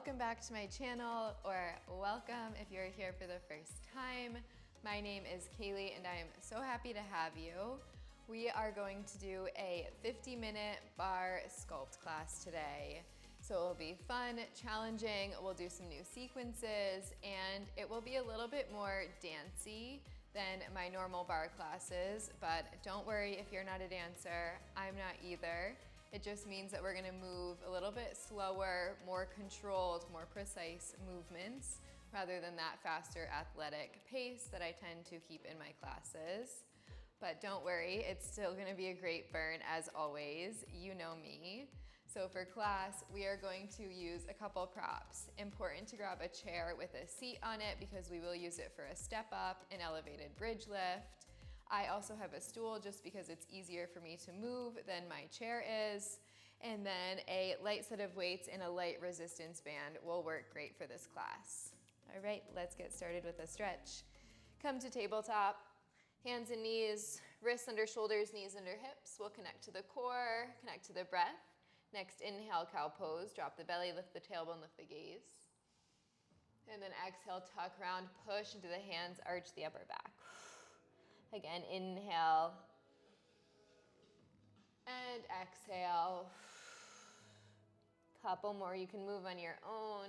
Welcome back to my channel, or welcome if you're here for the first time. My name is Kaylee and I am so happy to have you. We are going to do a 50-minute barre sculpt class today. So it will be fun, challenging, we'll do some new sequences, and it will be a little bit more dancey than my normal barre classes, but don't worry if you're not a dancer, I'm not either. It just means that we're gonna move a little bit slower, more controlled, more precise movements, rather than that faster athletic pace that I tend to keep in my classes. But don't worry, it's still gonna be a great burn as always, you know me. So for class, we are going to use a couple props. Important to grab a chair with a seat on it because we will use it for a step up, an elevated bridge lift. I also have a stool just because it's easier for me to move than my chair is. And then a light set of weights and a light resistance band will work great for this class. All right, let's get started with a stretch. Come to tabletop, hands and knees, wrists under shoulders, knees under hips. We'll connect to the core, connect to the breath. Next, inhale, cow pose. Drop the belly, lift the tailbone, lift the gaze. And then exhale, tuck round, push into the hands, arch the upper back. Again, inhale and exhale. Couple more, you can move on your own.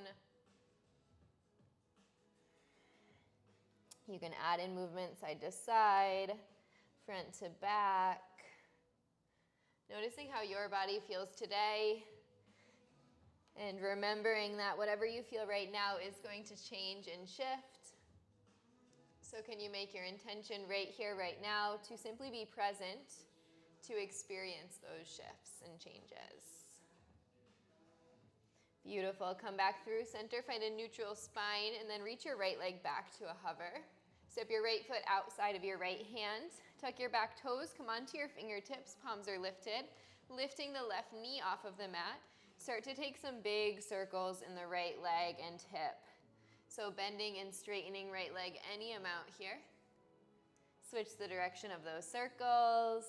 You can add in movement side to side, front to back. Noticing how your body feels today, and remembering that whatever you feel right now is going to change and shift. So can you make your intention right here, right now, to simply be present, to experience those shifts and changes. Beautiful, come back through center, find a neutral spine, and then reach your right leg back to a hover. Step your right foot outside of your right hand. Tuck your back toes, come onto your fingertips, palms are lifted. Lifting the left knee off of the mat. Start to take some big circles in the right leg and hip. So bending and straightening right leg any amount here. Switch the direction of those circles.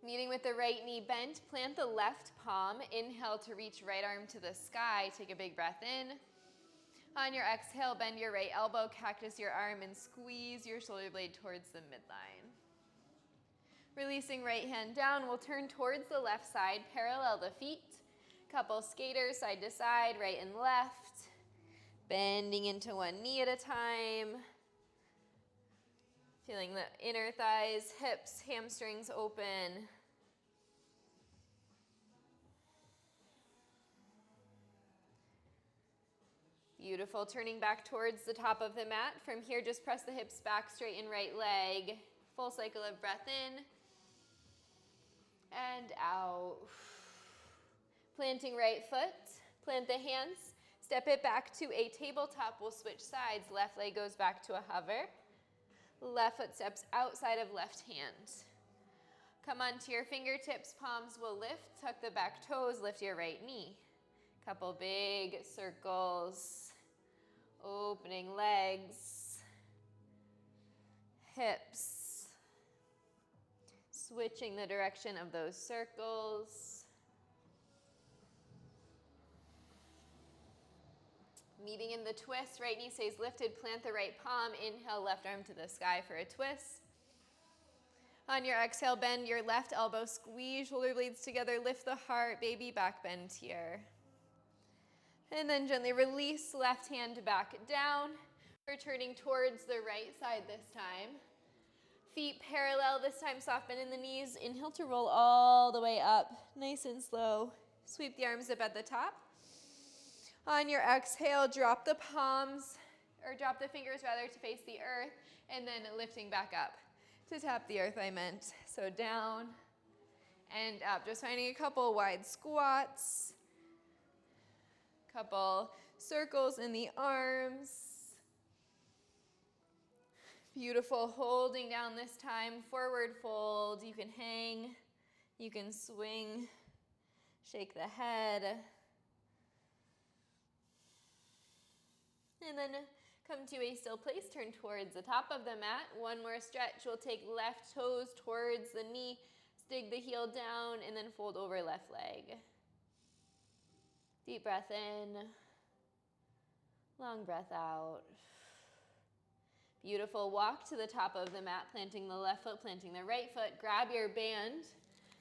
Meeting with the right knee bent, plant the left palm. Inhale to reach right arm to the sky. Take a big breath in. On your exhale, bend your right elbow, cactus your arm, and squeeze your shoulder blade towards the midline. Releasing right hand down, we'll turn towards the left side, parallel the feet. Couple skaters side to side, right and left. Bending into one knee at a time. Feeling the inner thighs, hips, hamstrings open. Beautiful, turning back towards the top of the mat. From here, just press the hips back, straighten right leg. Full cycle of breath in and out. Planting right foot, plant the hands, step it back to a tabletop. We'll switch sides. Left leg goes back to a hover. Left foot steps outside of left hand. Come onto your fingertips, palms will lift. Tuck the back toes, lift your right knee. Couple big circles. Opening legs. Hips. Switching the direction of those circles. Meeting in the twist, right knee stays lifted, plant the right palm, inhale, left arm to the sky for a twist. On your exhale, bend your left elbow, squeeze shoulder blades together, lift the heart, baby back bend here. And then gently release, left hand back down. We're turning towards the right side this time. Feet parallel, this time soft bend in the knees. Inhale to roll all the way up, nice and slow. Sweep the arms up at the top. On your exhale, drop the palms, or drop the fingers rather to face the earth, and then lifting back up to tap the earth I meant. So down and up, just finding a couple wide squats, couple circles in the arms. Beautiful, holding down this time, forward fold. You can hang, you can swing, shake the head. And then come to a still place, turn towards the top of the mat. One more stretch, we'll take left toes towards the knee, Dig the heel down and then fold over left leg. Deep breath in. Long breath out. Beautiful. Walk to the top of the mat, planting the left foot, planting the right foot. Grab your band.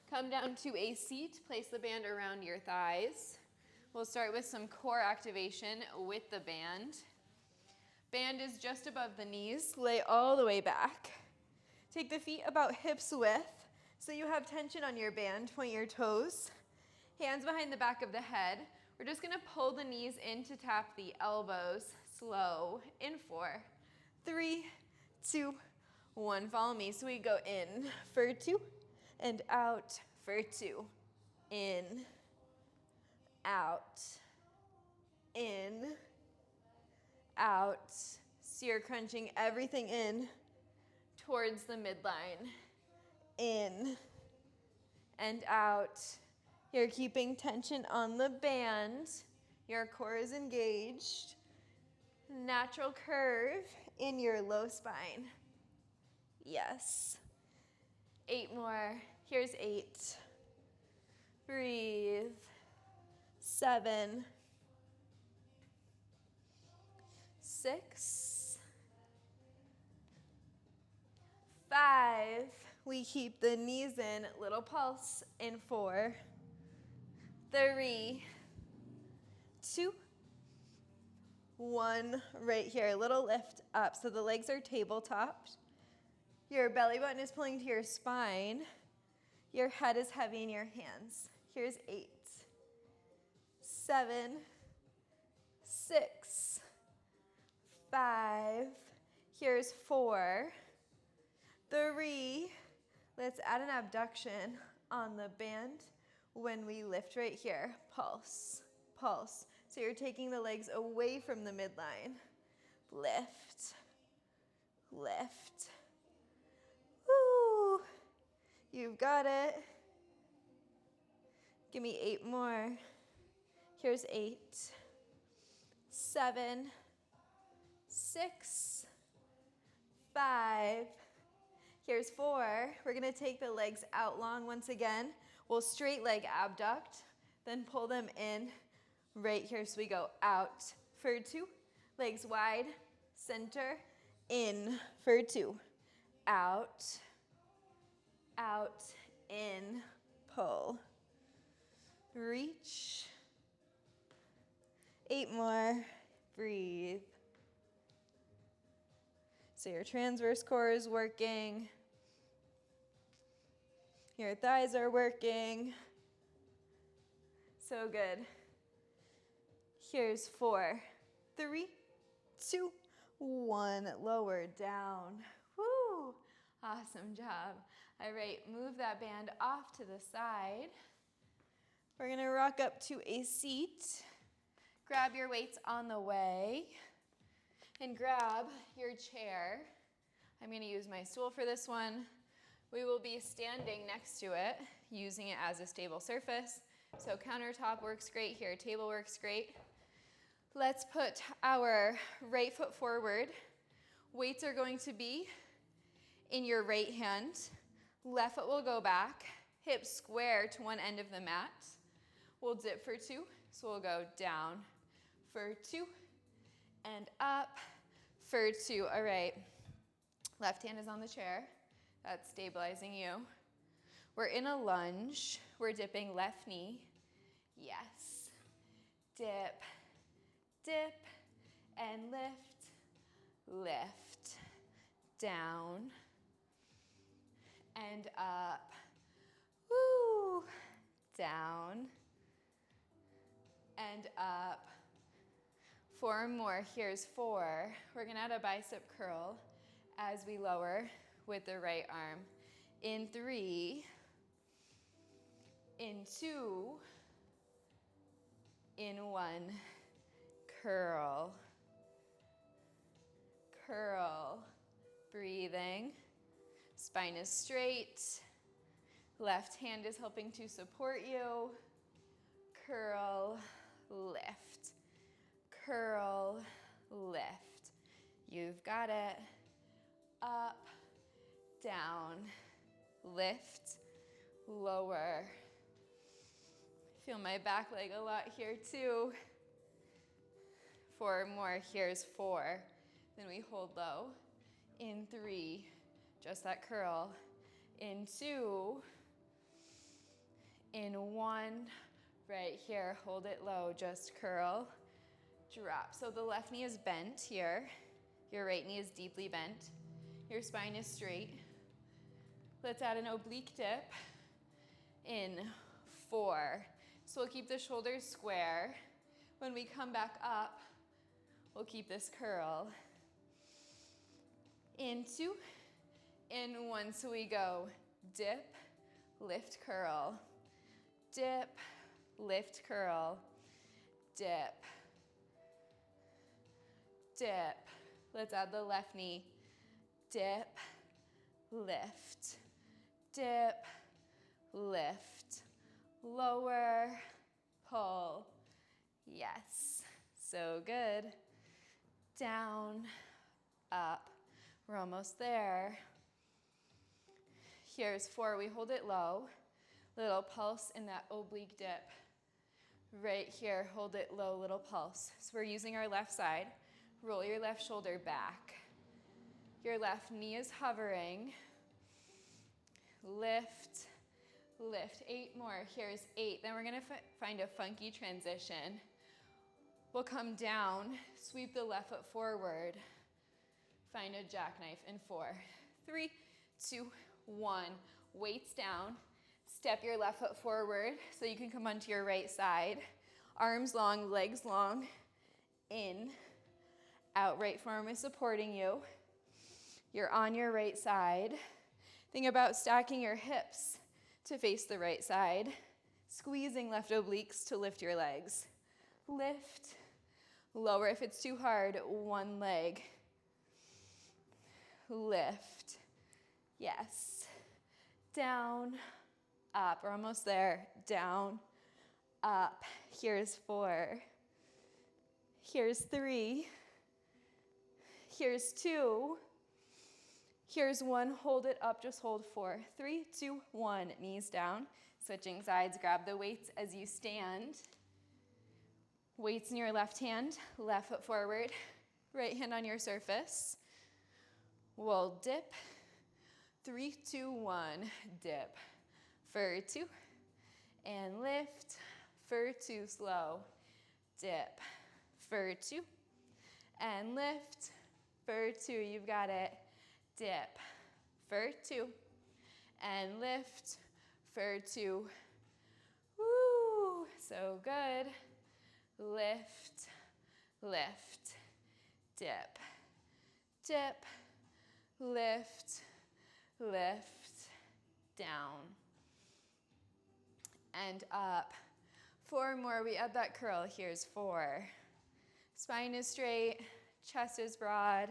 Come down to a seat. Place the band around your thighs. We'll start with some core activation with the band. Band is just above the knees. Lay all the way back. Take the feet about hips width so you have tension on your band. Point your toes. Hands behind the back of the head. We're just going to pull the knees in to tap the elbows. Slow. In 4, 3, 2, 1. Follow me. So we go in for 2 and out for 2. In, out, in, out. So you're crunching everything in towards the midline. In and out. You're keeping tension on the band. Your core is engaged. Natural curve in your low spine. Yes. 8 more. Here's 8. Breathe. 7. 6. 5. We keep the knees in. Little pulse in 4. 3. 2. 1. Right here. Little lift up. So the legs are table-topped. Your belly button is pulling to your spine. Your head is heavy in your hands. Here's 8. 7. 6. 5. Here's 4. 3. Let's add an abduction on the band when we lift right here. Pulse, pulse. So you're taking the legs away from the midline. Lift, lift. Woo! You've got it. Give me 8 more. Here's 8. 7. 6. 5. Here's 4. We're going to take the legs out long once again. We'll straight leg abduct, then pull them in right here. So we go out for 2. Legs wide, center, in for 2. Out, out, in, pull. Reach. 8 more. Breathe. So your transverse core is working. Your thighs are working. So good. Here's 4, 3, 2, 1. Lower down. Woo! Awesome job. All right, move that band off to the side. We're gonna rock up to a seat. Grab your weights on the way and grab your chair. I'm gonna use my stool for this one. We will be standing next to it, using it as a stable surface. So countertop works great here, table works great. Let's put our right foot forward. Weights are going to be in your right hand. Left foot will go back, hips square to one end of the mat. We'll dip for 2, so we'll go down for 2 and up for 2. All right, left hand is on the chair. That's stabilizing you. We're in a lunge. We're dipping left knee. Yes. Dip, dip, and lift, lift, down, and up. Woo! Down, and up. 4 more. Here's 4. We're gonna add a bicep curl as we lower with the right arm. In 3, in 2, in 1. Curl, curl. Breathing. Spine is straight. Left hand is helping to support you. Curl, lift. Curl, lift. You've got it. Up, down, lift, lower. Feel my back leg a lot here too. 4 more, here's 4. Then we hold low. In 3, just that curl. In 2, in 1, right here, hold it low, just curl, drop. So the left knee is bent here. Your right knee is deeply bent. Your spine is straight. Let's add an oblique dip. In 4. So we'll keep the shoulders square. When we come back up, we'll keep this curl. In 2, in 1. So we go dip, lift, curl, dip, lift, curl, dip, dip. Let's add the left knee. Dip, lift, dip, lift, lower, pull. Yes, so good. Down, up. We're almost there. Here's 4, we hold it low. Little pulse in that oblique dip. Right here, hold it low, little pulse. So we're using our left side. Roll your left shoulder back. Your left knee is hovering. Lift, lift. 8 more, here's 8. Then we're gonna find a funky transition. We'll come down, sweep the left foot forward. Find a jackknife in 4, 3, 2, 1. Weights down. Step your left foot forward so you can come onto your right side. Arms long, legs long. In, out. Right forearm is supporting you. You're on your right side. Think about stacking your hips to face the right side. Squeezing left obliques to lift your legs. Lift, lower if it's too hard, one leg. Lift, yes. Down, up, we're almost there. Down, up. Here's 4. Here's 3. Here's 2. Here's 1, hold it up, just hold 4. 3, 2, 1, knees down. Switching sides, grab the weights as you stand. Weights in your left hand, left foot forward, right hand on your surface. We'll dip. 3, 2, 1, dip. For 2, and lift. For 2, slow. Dip. For 2, and lift. For 2, you've got it. Dip. For 2, and lift. For 2. Woo, so good. Lift, lift, dip, dip, lift, lift, down, and up. 4 more, we add that curl. Here's 4. Spine is straight, chest is broad.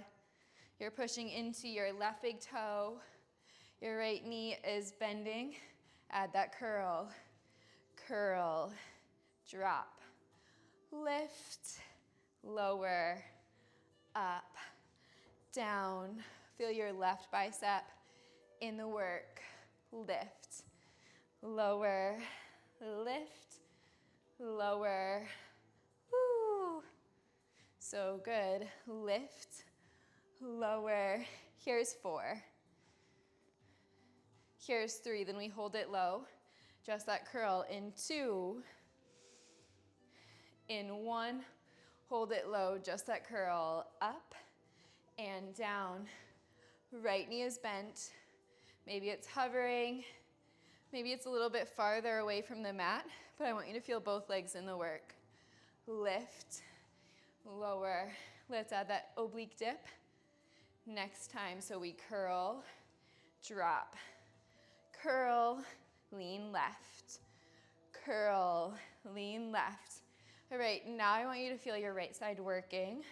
You're pushing into your left big toe. Your right knee is bending. Add that curl, curl, drop, lift, lower, up, down. Feel your left bicep in the work. Lift, lower, lift, lower. Woo. So good. Lift, lower. Here's 4. Here's 3. Then we hold it low. Just that curl in 2. In 1, hold it low, just that curl, up and down. Right knee is bent. Maybe it's hovering. Maybe it's a little bit farther away from the mat, but I want you to feel both legs in the work. Lift, lower. Let's add that oblique dip next time. So we curl, drop, curl, lean left, curl, lean left. All right, now I want you to feel your right side working.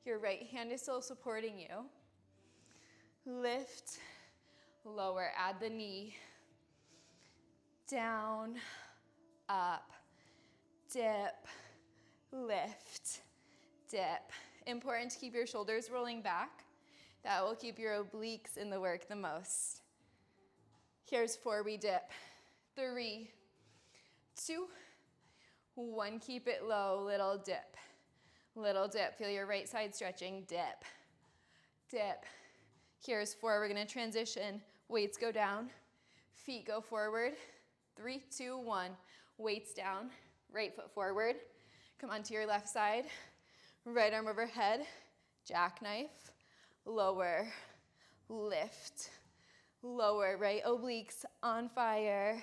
Your right hand is still supporting you. Lift, lower, add the knee. Down, up, dip, lift, dip. Important to keep your shoulders rolling back. That will keep your obliques in the work the most. Here's 4, we dip. 3, 2, 1. Keep it low, little dip. Little dip. Feel your right side stretching. Dip. Dip. Here's 4. We're going to transition. Weights go down. Feet go forward. 3, 2, 1. Weights down. Right foot forward. Come onto your left side. Right arm overhead. Jackknife. Lower. Lift. Lower. Right obliques on fire.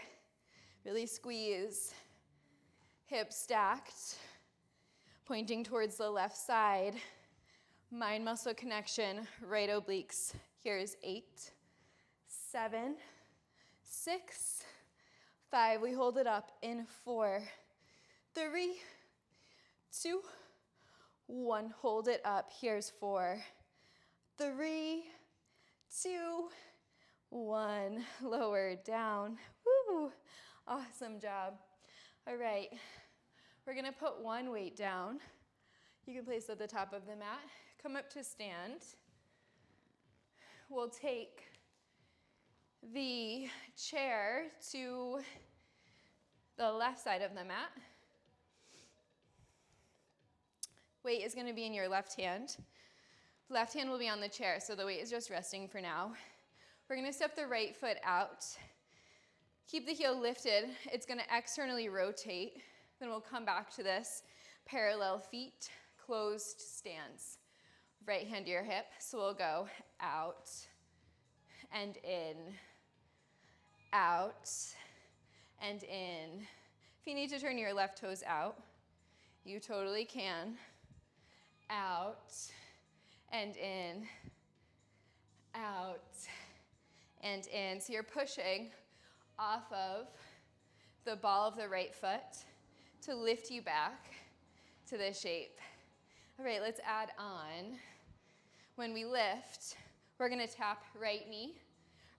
Really squeeze. Hips stacked. Pointing towards the left side. Mind-muscle connection. Right obliques. Here's 8, 7, 6, 5. We hold it up in 4, 3, 2, 1. Hold it up. Here's 4, 3, 2, 1. Lower down. Woo! Awesome job. All right. We're going to put one weight down. You can place it at the top of the mat. Come up to stand. We'll take the chair to the left side of the mat. Weight is going to be in your left hand. Left hand will be on the chair, so the weight is just resting for now. We're going to step the right foot out. Keep the heel lifted. It's going to externally rotate. Then we'll come back to this. Parallel feet, closed stance. Right hand to your hip, so we'll go out and in, out and in. If you need to turn your left toes out, you totally can. Out and in, out and in. So you're pushing off of the ball of the right foot to lift you back to this shape. All right, let's add on. When we lift, we're going to tap right knee,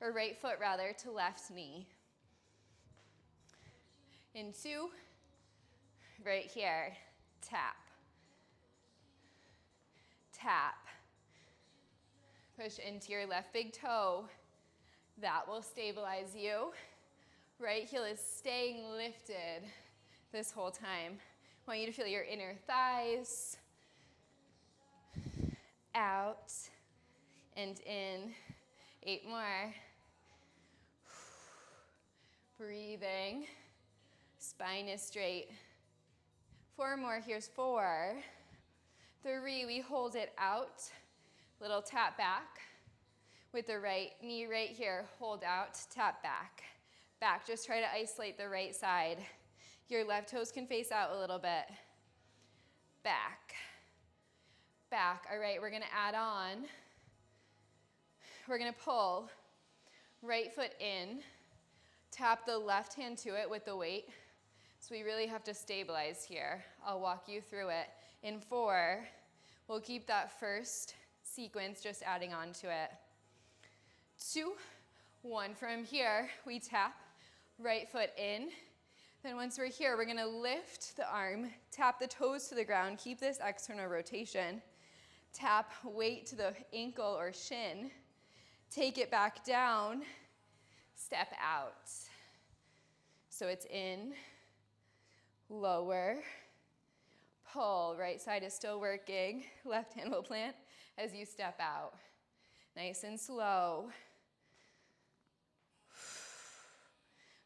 or right foot rather, to left knee. In 2, right here, tap. Tap. Push into your left big toe. That will stabilize you. Right heel is staying lifted this whole time. I want you to feel your inner thighs. Out and in. 8 more. Breathing. Spine is straight. 4 more. Here's 4. 3. We hold it out. Little tap back. With the right knee right here. Hold out. Tap back. Back. Just try to isolate the right side. Your left toes can face out a little bit. Back. Back. All right, we're going to add on. We're going to pull right foot in. Tap the left hand to it with the weight. So we really have to stabilize here. I'll walk you through it. In 4, we'll keep that first sequence, just adding on to it. 2, 1. From here, we tap right foot in. Then once we're here, we're going to lift the arm, tap the toes to the ground, keep this external rotation. Tap weight to the ankle or shin. Take it back down. Step out. So it's in, lower, pull. Right side is still working. Left hand will plant as you step out. Nice and slow.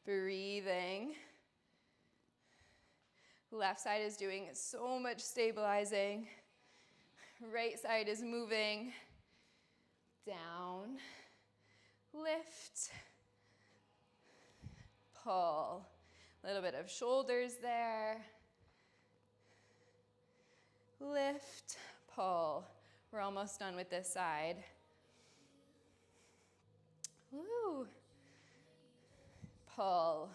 Breathing. Left side is doing so much stabilizing. Right side is moving. Down. Lift. Pull. A little bit of shoulders there. Lift. Pull. We're almost done with this side. Woo. Pull.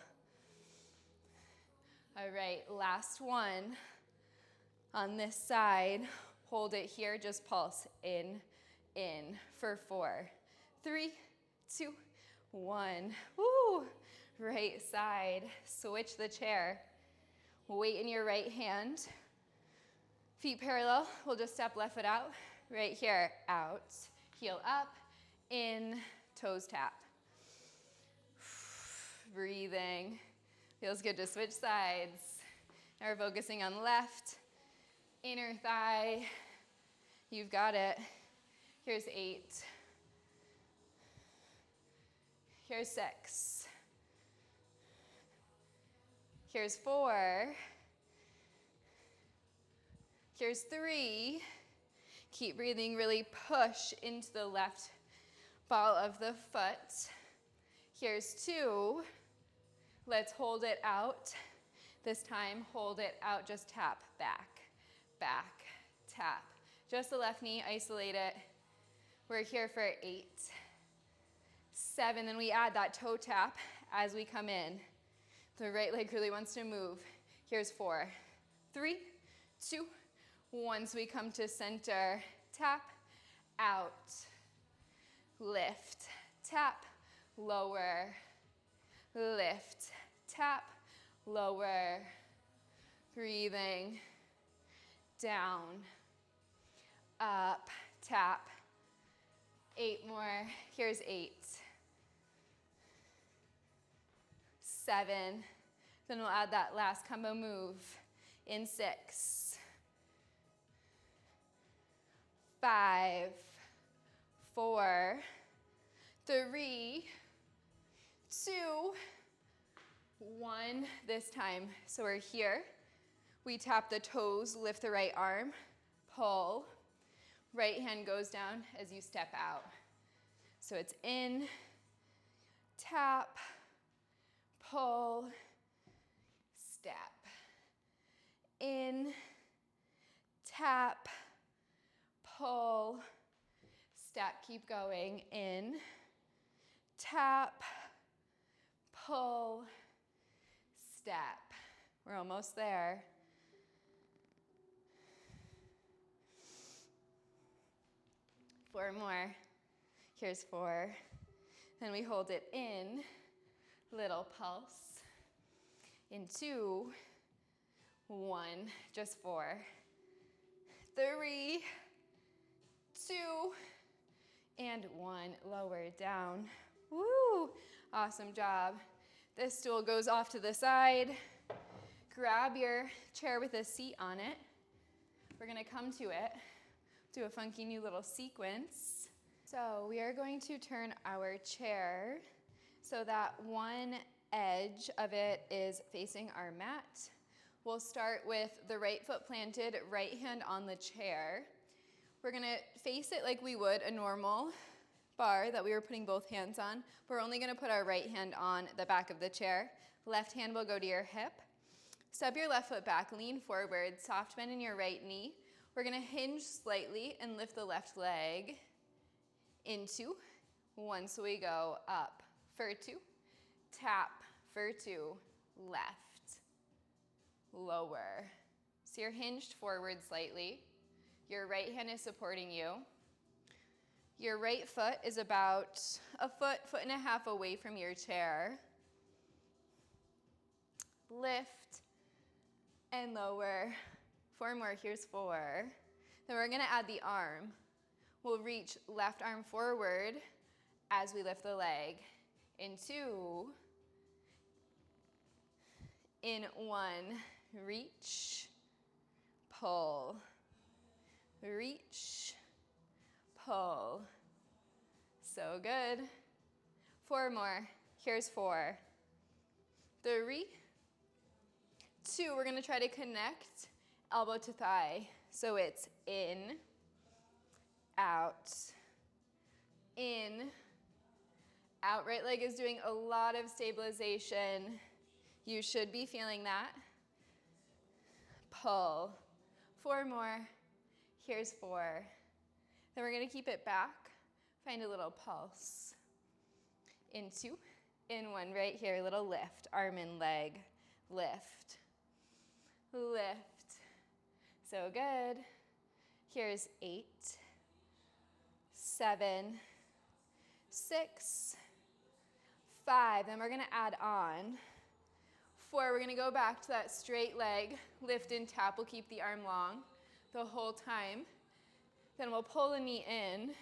All right, last one. On this side, hold it here, just pulse in for 4, 3, 2, 1. Woo! Right side, switch the chair. Weight in your right hand. Feet parallel, we'll just step left foot out. Right here, out, heel up, in, toes tap. Breathing. Feels good to switch sides. Now we're focusing on left, inner thigh. You've got it. Here's 8. Here's 6. Here's 4. Here's 3. Keep breathing, really push into the left ball of the foot. Here's 2. Let's hold it out. This time, hold it out, just tap, back, back, tap. Just the left knee, isolate it. We're here for 8, 7, then we add that toe tap as we come in. The right leg really wants to move. Here's 4, 3, 2, 1. So we come to center, tap, out, lift, tap, lower, lift, tap, lower, breathing, down, up, tap. 8 more. Here's 8, 7. Then we'll add that last combo move in 6, 5, 4, 3, 2, 1. This time. So we're here. We tap the toes, lift the right arm, pull. Right hand goes down as you step out. So it's in, tap, pull, step. In, tap, pull, step. Keep going. In, tap, pull, step. We're almost there. Four more. Here's 4. Then we hold it in, little pulse. In 2, 1, just 4, 3, 2, and 1. Lower down. Woo! Awesome job. This stool goes off to the side. Grab your chair with a seat on it. We're gonna come to it. Do a funky new little sequence. So we are going to turn our chair so that one edge of it is facing our mat. We'll start with the right foot planted, right hand on the chair. We're gonna face it like we would a normal bar that we were putting both hands on. We're only gonna put our right hand on the back of the chair. Left hand will go to your hip. Step your left foot back, lean forward, soft bend in your right knee. We're gonna hinge slightly and lift the left leg into 1. So we go up for 2, tap for 2, left, lower. So you're hinged forward slightly. Your right hand is supporting you. Your right foot is about a foot, foot and a half away from your chair. Lift and lower. 4 more, here's 4. Then we're gonna add the arm. We'll reach left arm forward as we lift the leg. In 2, in 1, reach, pull, reach, pull. So good. 4 more, here's 4, 3, 2, we're gonna try to connect elbow to thigh. So it's in, out, in, out. Right leg is doing a lot of stabilization. You should be feeling that. Pull. 4 more. Here's 4. Then we're gonna keep it back. Find a little pulse. In 2, in 1, right here, little lift. Arm and leg, lift, lift. So good. Here's 8, 7, 6, 5. Then we're gonna add on. 4, we're gonna go back to that straight leg, lift and tap. We'll keep the arm long the whole time. Then we'll pull the knee in.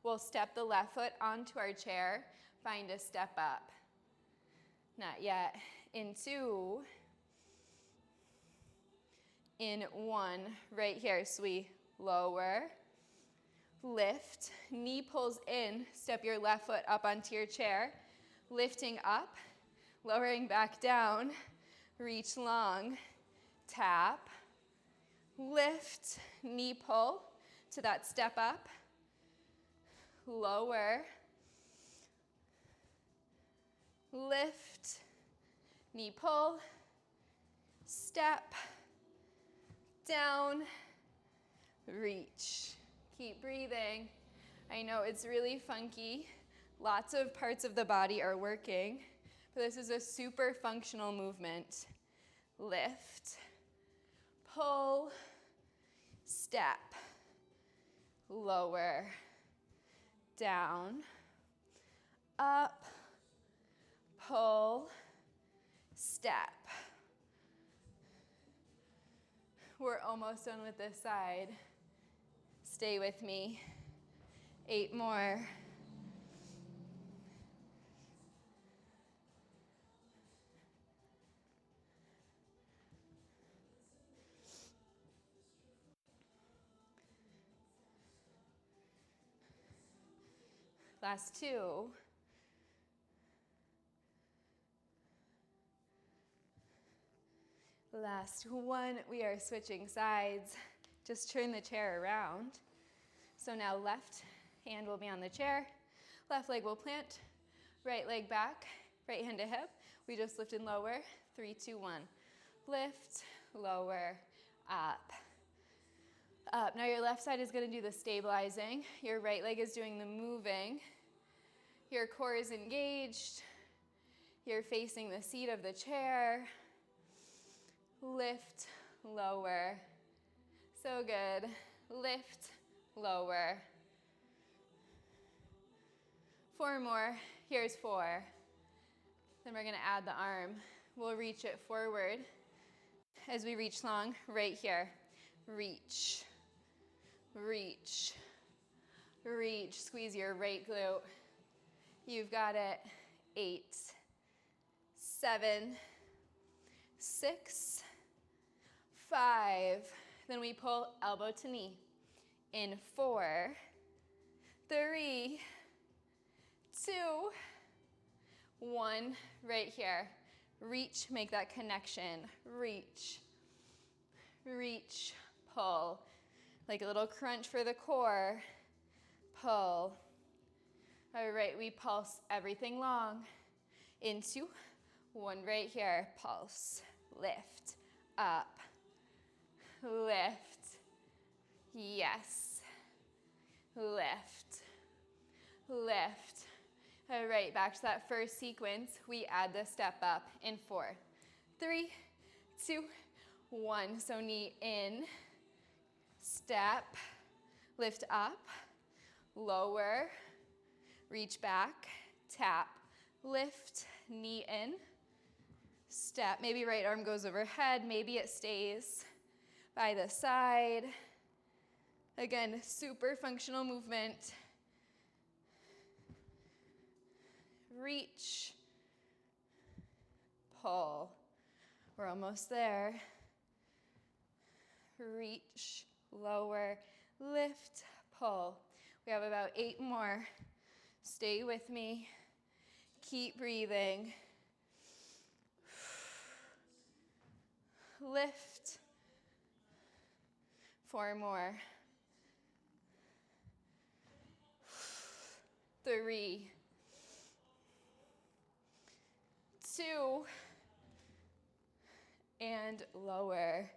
We'll step the left foot onto our chair, find a step up. Not yet. in 2, in 1, right here. So we lower, lift, knee pulls in, step your left foot up onto your chair, lifting up, lowering back down, reach long, tap, lift, knee pull to that step up, lower, lift, knee pull, step, down, reach. Keep breathing. I know it's really funky. Lots of parts of the body are working, but this is a super functional movement. Lift, pull, step, lower, down, up, pull, step. We're almost done with this side. Stay with me. 8 more. Last 2. Last 1. We are switching sides. Just turn the chair around. So now left hand will be on the chair, left leg will plant, right leg back, right hand to hip. We just lift and lower. 3, 2, 1. Lift, lower, up. Up. Now your left side is going to do the stabilizing. Your right leg is doing the moving. Your core is engaged. You're facing the seat of the chair. Lift, lower. So good. Lift, lower. 4 more. Here's 4. Then we're going to add the arm. We'll reach it forward. As we reach long, right here. Reach, reach, reach. Squeeze your right glute. You've got it. 8, 7, 6, 5. Then we pull elbow to knee. In 4, 3, 2, 1. Right here. Reach, make that connection. Reach, reach, pull. Like a little crunch for the core. Pull. All right, we pulse everything long. In 2, 1 right here. Pulse, lift, up, lift. Yes. Lift, lift. All right, back to that first sequence. We add the step up in 4, 3, 2, 1. So knee in, step, lift up, lower, reach back, tap, lift, knee in, step. Maybe right arm goes overhead, maybe it stays by the side. Again, super functional movement. Reach, pull. We're almost there. Reach, lower, lift, pull. We have about 8 more. Stay with me. Keep breathing. Lift. 4 more. 3, 2, and lower.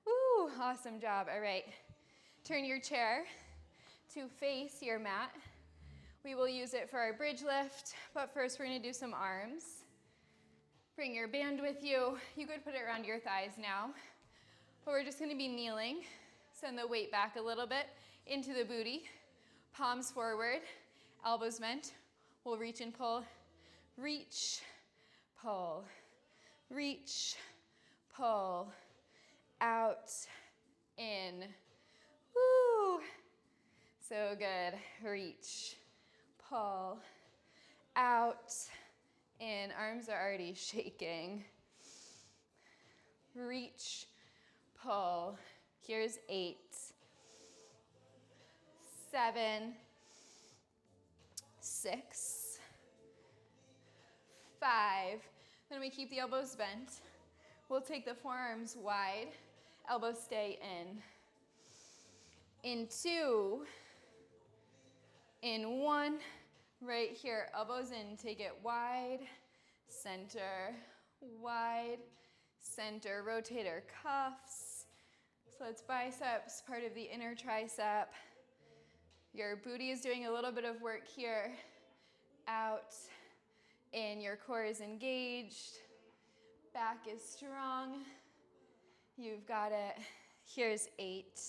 Woo, awesome job. All right, turn your chair to face your mat. We will use it for our bridge lift, but first we're gonna do some arms. Bring your band with you. You could put it around your thighs now, but we're just gonna be kneeling. Send the weight back a little bit into the booty. Palms forward, elbows bent. We'll reach and pull. Reach, pull. Reach, pull. Out, in. Woo! So good. Reach, pull. Out, in. Arms are already shaking. reach, pull. Here's 8, 7, 6, 5. Then we keep the elbows bent. We'll take the forearms wide, elbows stay in 2, in 1, right here, elbows in, take it wide, center, rotator cuffs. So it's biceps, part of the inner tricep. Your booty is doing a little bit of work here, out, in, your core is engaged, back is strong, you've got it. Here's 8,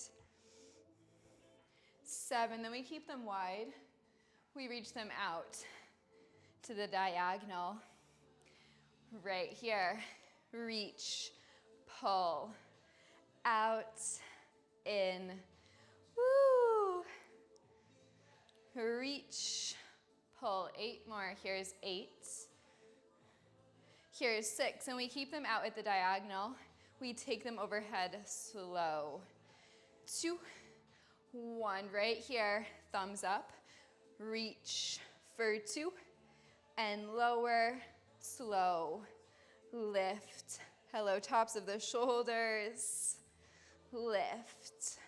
7, then we keep them wide. We reach them out to the diagonal. Right here, reach, pull, out, in, woo. Reach, pull, 8 more. Here's 8. Here's 6, and we keep them out at the diagonal. We take them overhead slow. 2, 1, right here, thumbs up. Reach for 2, and lower, slow, lift. Hello, tops of the shoulders. Lift,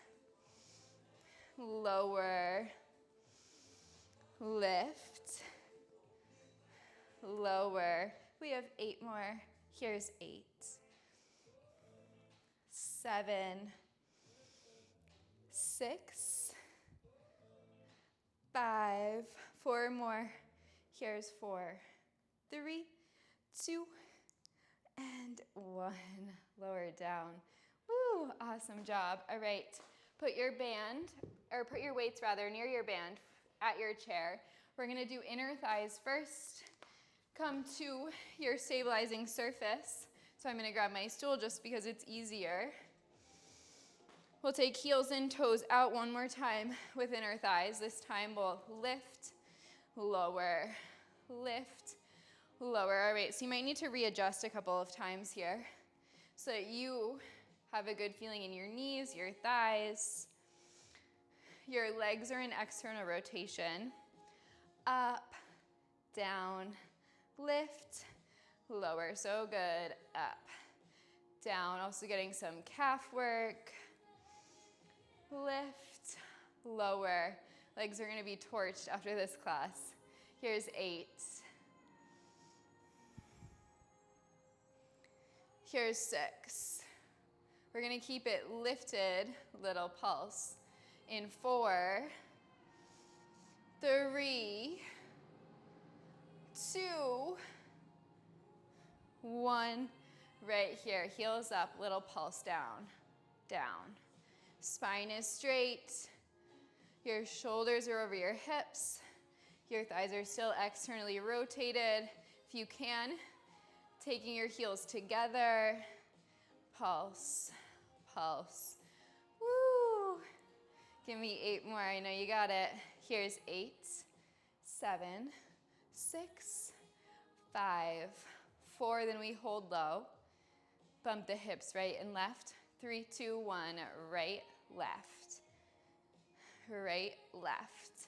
lower, lift, lower. We have 8 more. Here's 8, 7, 6, 5, 4 more. Here's 4, 3, 2, and 1. Lower down. Woo, awesome job. All right, put your weights near your band at your chair. We're gonna do inner thighs first. Come to your stabilizing surface. So I'm gonna grab my stool just because it's easier. We'll take heels in, toes out one more time with inner thighs. This time we'll lift, lower, lift, lower. All right, so you might need to readjust a couple of times here so that you have a good feeling in your knees, your thighs. Your legs are in external rotation. Up, down, lift, lower. So good. Up, down. Also getting some calf work. Lift, lower. Legs are going to be torched after this class. Here's 8. Here's 6. We're going to keep it lifted, little pulse. In 4, 3, 2, 1. Right here, heels up, little pulse down, down. Spine is straight. Your shoulders are over your hips. Your thighs are still externally rotated. If you can, taking your heels together. Pulse, pulse. Woo! Give me 8 more. I know you got it. Here's 8, 7, 6, 5, 4. Then we hold low. Bump the hips right and left. 3, 2, 1. Right, left. Right, left.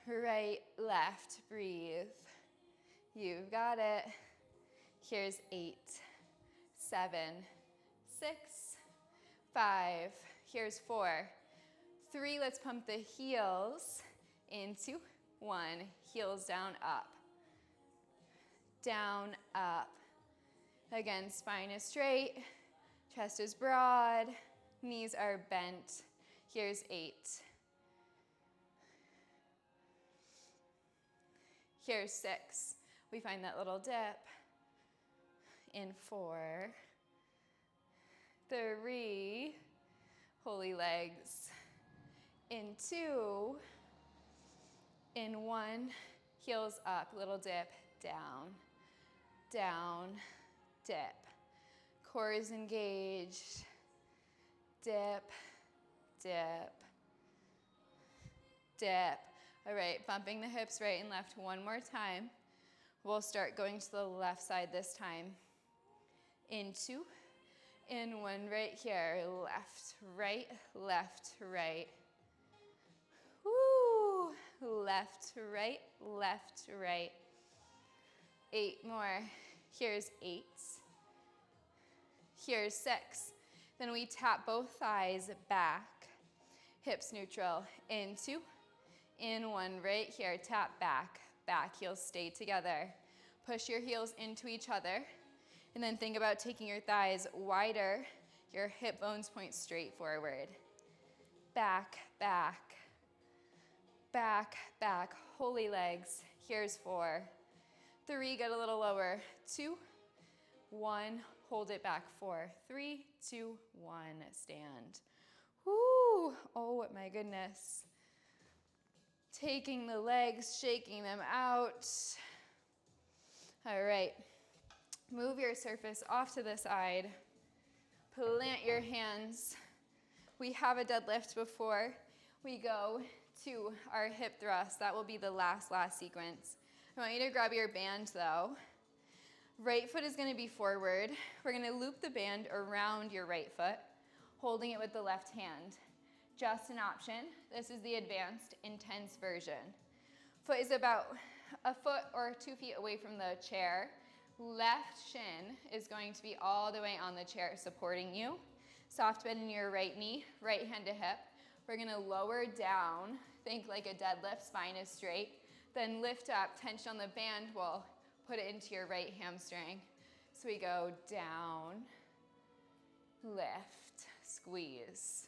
Right, left. Breathe. You've got it. Here's 8, 7, 6, 5. Here's 4, 3. Let's pump the heels into 1. Heels down, up. Down, up. Again, spine is straight. Chest is broad. Knees are bent. Here's 8. Here's 6. We find that little dip. In 4, 3, holy legs. In 2, in 1, heels up, little dip, down, down, dip. Core is engaged. Dip, dip, dip. All right, bumping the hips right and left one more time. We'll start going to the left side this time. In 2, In one right here, left, right, right. Woo, left, right, left, right. 8 more. Here's 8. Here's 6. Then we tap both thighs back, hips neutral, in 2, in 1 right here, tap back, back, heels stay together. Push your heels into each other, and then think about taking your thighs wider, your hip bones point straight forward. Back, back, back, back, holy legs. Here's 4, 3, get a little lower, 2, 1, hold it back, 4, 3, 2, 1, stand. Woo, oh my goodness. Taking the legs, shaking them out. All right, move your surface off to the side. Plant your hands. We have a deadlift before we go to our hip thrust. That will be the last sequence. I want you to grab your band though. Right foot is going to be forward. We're going to loop the band around your right foot, holding it with the left hand. Just an option. This is the advanced, intense version. Foot is about a foot or 2 feet away from the chair. Left shin is going to be all the way on the chair, supporting you. Soft bend in your right knee, right hand to hip. We're going to lower down. Think like a deadlift, spine is straight. Then lift up, tension on the band. We'll put it into your right hamstring. So we go down, lift, squeeze.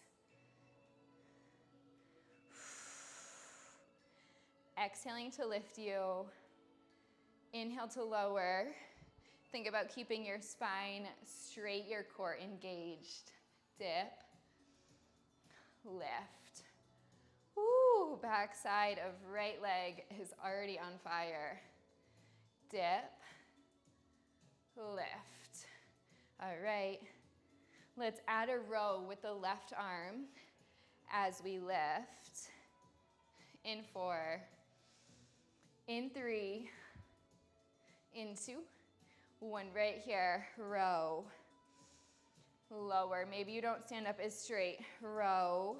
Exhaling to lift you. Inhale to lower. Think about keeping your spine straight, your core engaged. Dip, lift. Woo, back side of right leg is already on fire. Dip, lift. All right, let's add a row with the left arm as we lift. In 4, in 3, in 2, 1 right here, row. Lower, maybe you don't stand up as straight. Row,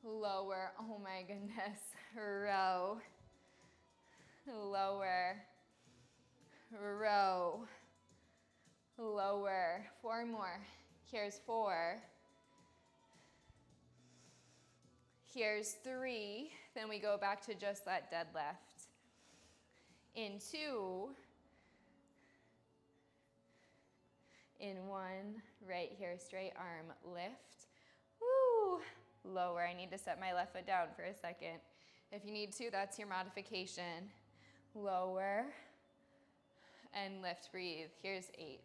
lower, oh my goodness, row. Lower, row, lower. 4 more. Here's 4. Here's 3. Then we go back to just that deadlift. In 2. In 1. Right here, straight arm, lift. Woo! Lower. I need to set my left foot down for a second. If you need to, that's your modification. Lower and lift, breathe. Here's 8.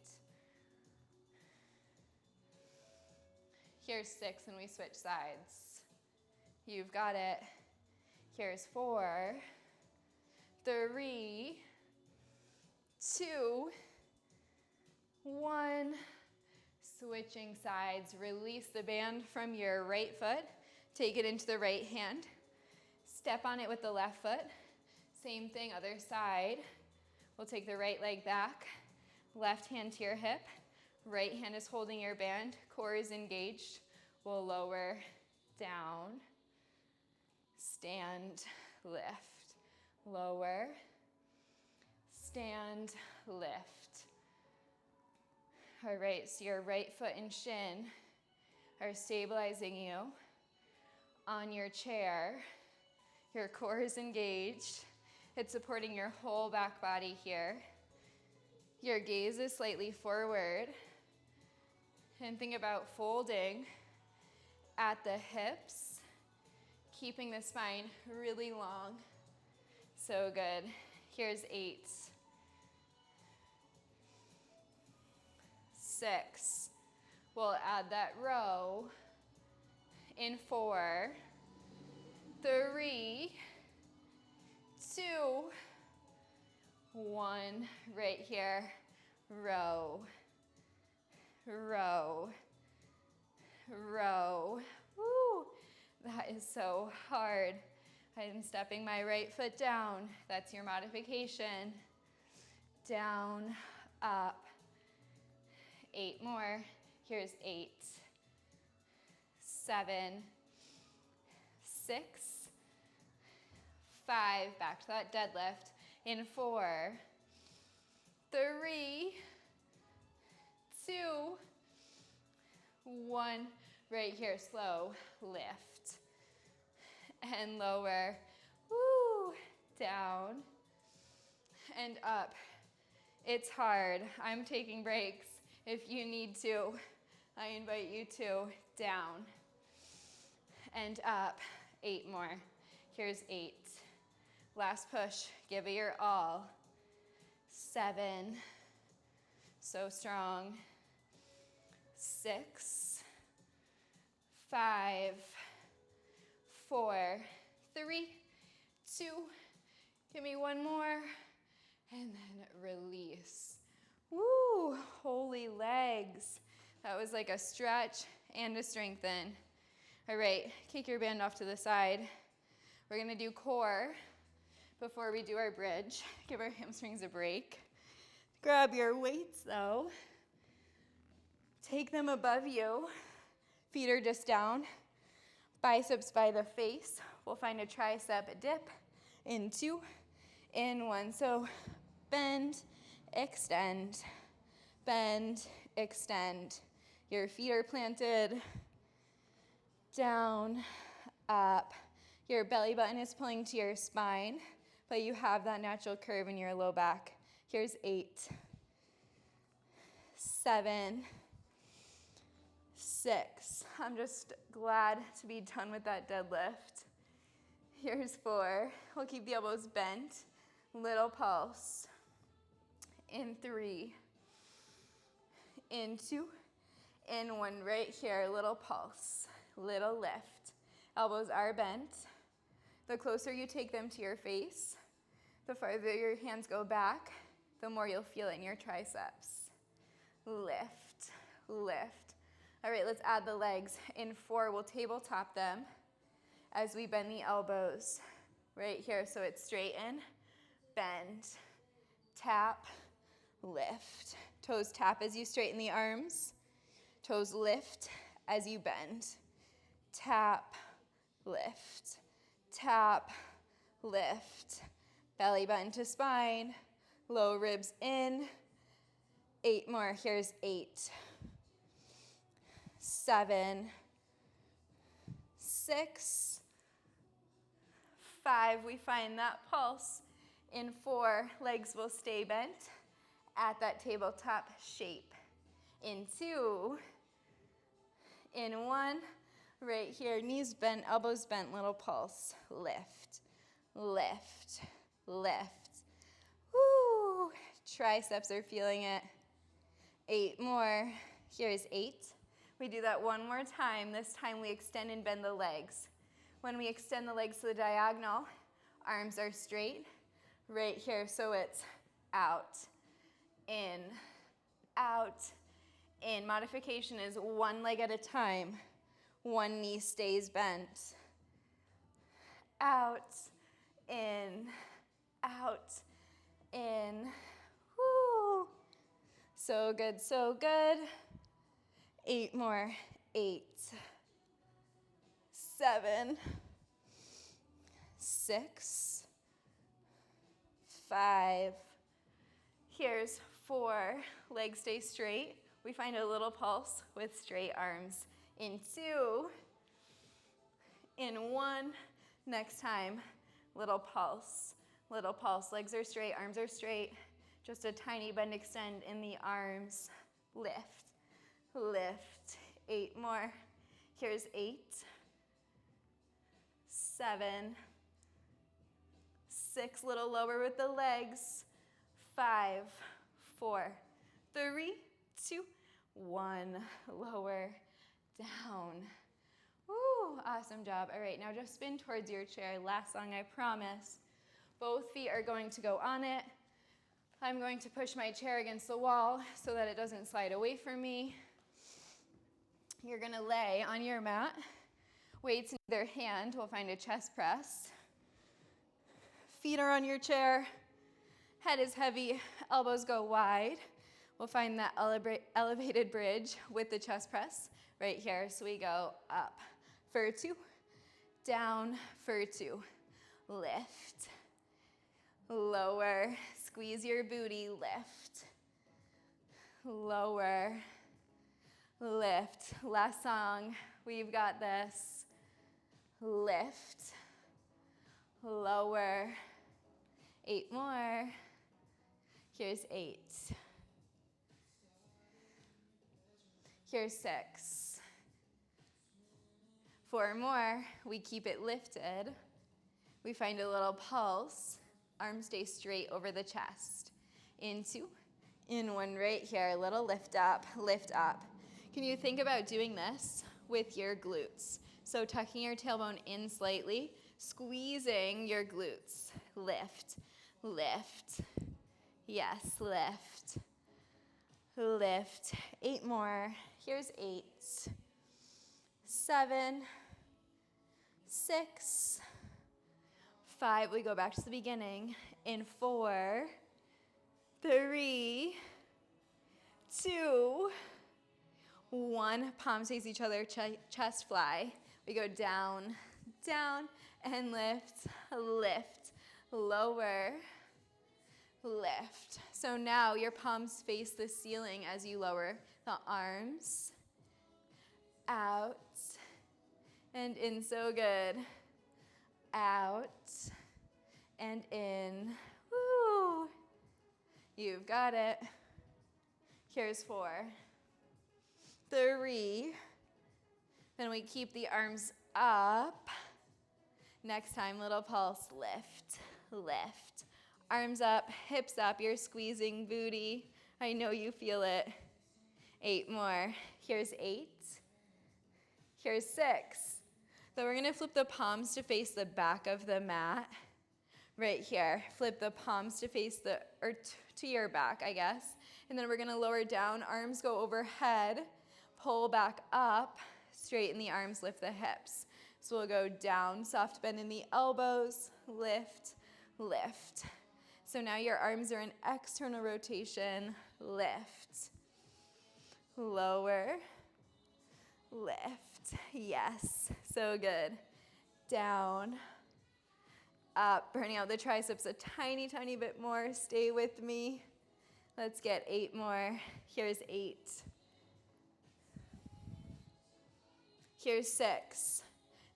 Here's 6, and we switch sides. You've got it. Here's 4, 3, 2, 1. Switching sides. Release the band from your right foot. Take it into the right hand. Step on it with the left foot. Same thing, other side. We'll take the right leg back, left hand to your hip, right hand is holding your band, core is engaged. We'll lower, down, stand, lift, lower, stand, lift. All right, so your right foot and shin are stabilizing you on your chair. Your core is engaged. It's supporting your whole back body here. Your gaze is slightly forward. And think about folding at the hips, keeping the spine really long. So good. Here's 8. 6. We'll add that row. In 4, 3, 2, 1, right here, row, row, row. Woo, that is so hard. I'm stepping my right foot down. That's your modification. Down, up, 8 more. Here's 8, 7, 6, 5, back to that deadlift, in 4, 3, 2, 1, right here, slow, lift, and lower, woo, down, and up. It's hard, I'm taking breaks. If you need to, I invite you to, down, and up, 8 more. Here's 8. Last push, give it your all. 7, so strong. 6, 5, 4, 3, 2, give me one more, and then release. Woo, holy legs. That was like a stretch and a strengthen. All right, kick your band off to the side. We're gonna do core before we do our bridge. Give our hamstrings a break. Grab your weights though. Take them above you. Feet are just down. Biceps by the face. We'll find a tricep dip in 2, in 1. So bend, extend, bend, extend. Your feet are planted, down, up. Your belly button is pulling to your spine, but you have that natural curve in your low back. Here's 8, 7, 6. I'm just glad to be done with that deadlift. Here's 4. We'll keep the elbows bent. Little pulse. In 3. In 2. In 1. Right here. Little pulse. Little lift. Elbows are bent. The closer you take them to your face, the farther your hands go back, the more you'll feel it in your triceps. Lift. Lift. All right, let's add the legs. In 4, we'll tabletop them as we bend the elbows right here. So it's straighten, bend, tap, lift. Toes tap as you straighten the arms. Toes lift as you bend. Tap, lift, tap, lift. Belly button to spine, low ribs in. 8 more, here's 8. 7, 6, 5, we find that pulse. In 4, legs will stay bent at that tabletop shape. In 2, in 1, right here, knees bent, elbows bent, little pulse. Lift, lift, lift. Woo! Triceps are feeling it. 8 more. Here's 8. We do that one more time. This time we extend and bend the legs. When we extend the legs to the diagonal, arms are straight. Right here, so it's out, in, out, in. Modification is one leg at a time. One knee stays bent. Out, in, out, in. Woo! So good, so good. 8 more. 8, 7, 6, 5. Here's 4. Legs stay straight. We find a little pulse with straight arms. In 2, in 1. Next time, little pulse, little pulse. Legs are straight, arms are straight. Just a tiny bend, extend in the arms. Lift, lift. 8 more. Here's 8, 7, 6. Little lower with the legs. 5, 4, 3, 2, 1. Lower, down. Woo, awesome job. All right, now just spin towards your chair. Last song, I promise. Both feet are going to go on it. I'm going to push my chair against the wall so that it doesn't slide away from me. You're gonna lay on your mat. Weights in either hand. We'll find a chest press. Feet are on your chair. Head is heavy. Elbows go wide. We'll find that elevated bridge with the chest press right here. So we go up for 2, down for 2, lift, lower, squeeze your booty, lift, lower, lift. Last song, we've got this. Lift, lower, 8 more. Here's 8. Here's 6. 4 more. We keep it lifted. We find a little pulse. Arms stay straight over the chest. In 2, in 1 right here. A little lift up, lift up. Can you think about doing this with your glutes? So tucking your tailbone in slightly, squeezing your glutes. Lift, lift. Yes, lift, lift. 8 more. Here's 8, 7, 6, 5. We go back to the beginning. In 4, 3, 2, 1. Palms face each other, chest fly. We go down, down, and lift, lift, lower, lift. So now your palms face the ceiling as you lower the arms, out, and in. So good. Out, and in. Woo! You've got it. Here's 4, 3. Then we keep the arms up. Next time, little pulse, lift, lift. Arms up, hips up, you're squeezing booty. I know you feel it. 8 more. Here's 8. Here's 6. Then we're gonna flip the palms to face the back of the mat. Right here. Flip the palms to face to your back, I guess. And then we're gonna lower down, arms go overhead, pull back up, straighten the arms, lift the hips. So we'll go down, soft bend in the elbows, lift, lift. So now your arms are in external rotation, lift, lower, lift. Yes, so good. Down, up, burning out the triceps a tiny, tiny bit more. Stay with me. Let's get 8 more. Here's 8. Here's 6.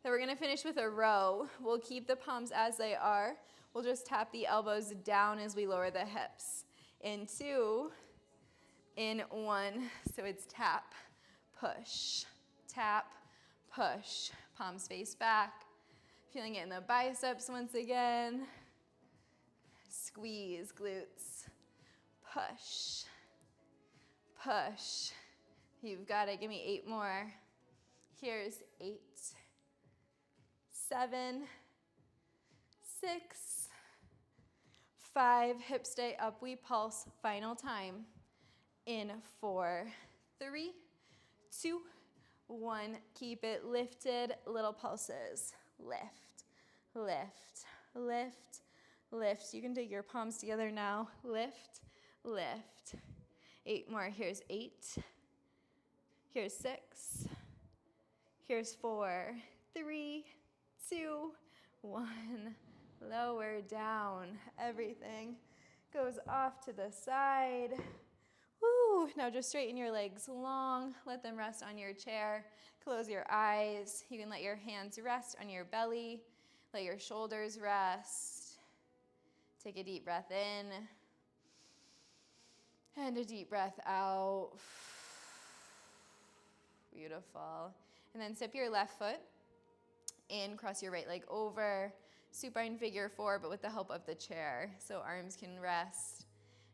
Then we're gonna finish with a row. We'll keep the palms as they are. We'll just tap the elbows down as we lower the hips. In 2, in 1. So it's tap, push, tap, push. Palms face back. Feeling it in the biceps once again. Squeeze glutes. Push, push. You've got it. Give me 8 more. Here's 8, 7, 6, 5. Hips stay up. We pulse. Final time. In 4, 3, 2, 1. Keep it lifted. Little pulses. Lift, lift, lift, lift. You can take your palms together now. Lift, lift. 8 more. Here's 8. Here's 6. Here's 4, 3, 2, 1. Lower down. Everything goes off to the side. Woo! Now just straighten your legs long. Let them rest on your chair. Close your eyes. You can let your hands rest on your belly. Let your shoulders rest. Take a deep breath in. And a deep breath out. Beautiful. And then step your left foot in, cross your right leg over. Supine figure 4, but with the help of the chair. So arms can rest,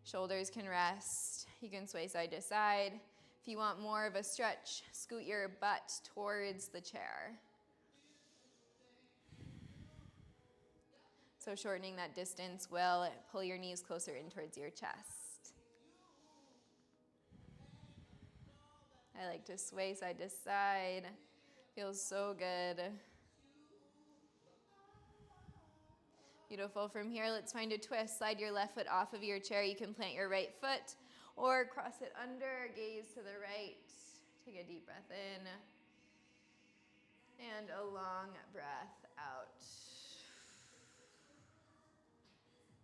shoulders can rest. You can sway side to side. If you want more of a stretch, scoot your butt towards the chair. So shortening that distance will pull your knees closer in towards your chest. I like to sway side to side. Feels so good. Beautiful. From here, let's find a twist. Slide your left foot off of your chair. You can plant your right foot or cross it under, gaze to the right. Take a deep breath in and a long breath out.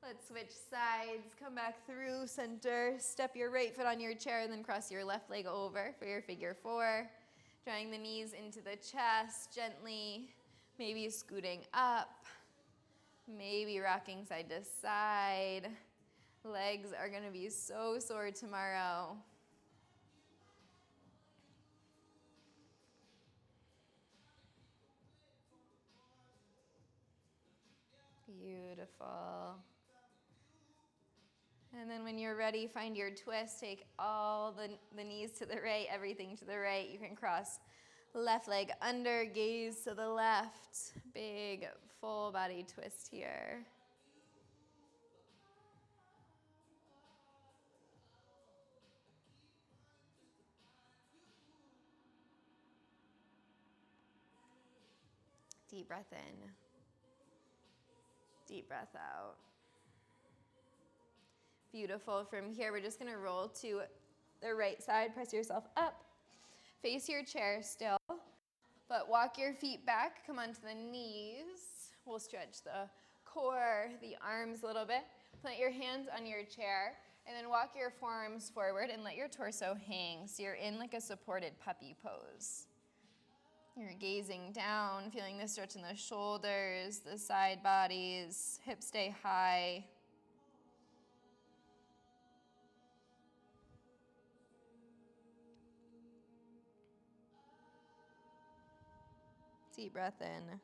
Let's switch sides, come back through center, step your right foot on your chair and then cross your left leg over for your figure four. Drawing the knees into the chest gently, maybe scooting up, maybe rocking side to side. Legs are gonna be so sore tomorrow. Beautiful. And then when you're ready, find your twist. Take all the knees to the right, everything to the right. You can cross left leg under, gaze to the left. Big full body twist here. Deep breath in. Deep breath out. Beautiful. From here, we're just gonna roll to the right side. Press yourself up. Face your chair still, but walk your feet back. Come onto the knees. We'll stretch the core, the arms a little bit. Plant your hands on your chair, and then walk your forearms forward and let your torso hang. So you're in like a supported puppy pose. You're gazing down, feeling the stretch in the shoulders, the side bodies, hips stay high. Deep breath in.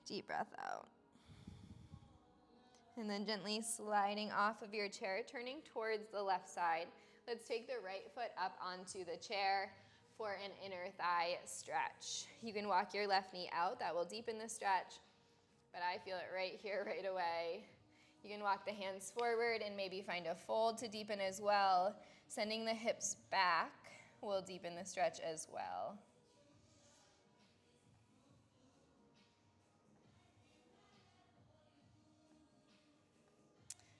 Deep breath out. And then gently sliding off of your chair, turning towards the left side. Let's take the right foot up onto the chair for an inner thigh stretch. You can walk your left knee out. That will deepen the stretch, but I feel it right here, right away. You can walk the hands forward and maybe find a fold to deepen as well. Sending the hips back will deepen the stretch as well.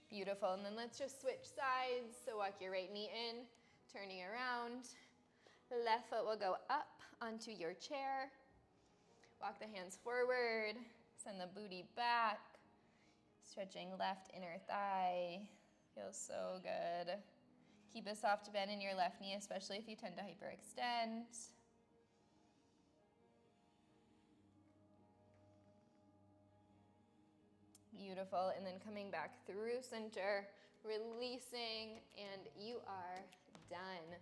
Beautiful, and then let's just switch sides. So walk your right knee in, turning around. Left foot will go up onto your chair. Walk the hands forward, send the booty back. Stretching left inner thigh, feels so good. Keep a soft bend in your left knee, especially if you tend to hyperextend. Beautiful, and then coming back through center, releasing, and you are done.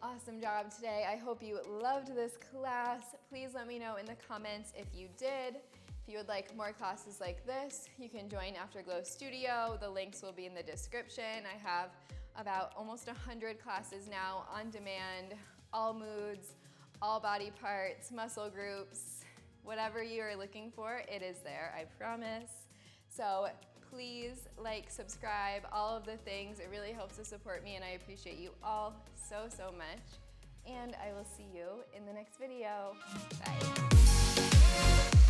Awesome job today. I hope you loved this class. Please let me know in the comments if you did. If you would like more classes like this, you can join Afterglow Studio. The links will be in the description. I have about almost 100 classes now on demand, all moods, all body parts, muscle groups, whatever you are looking for, it is there, I promise. So please like, subscribe, all of the things. It really helps to support me, and I appreciate you all so, so much. And I will see you in the next video. Bye.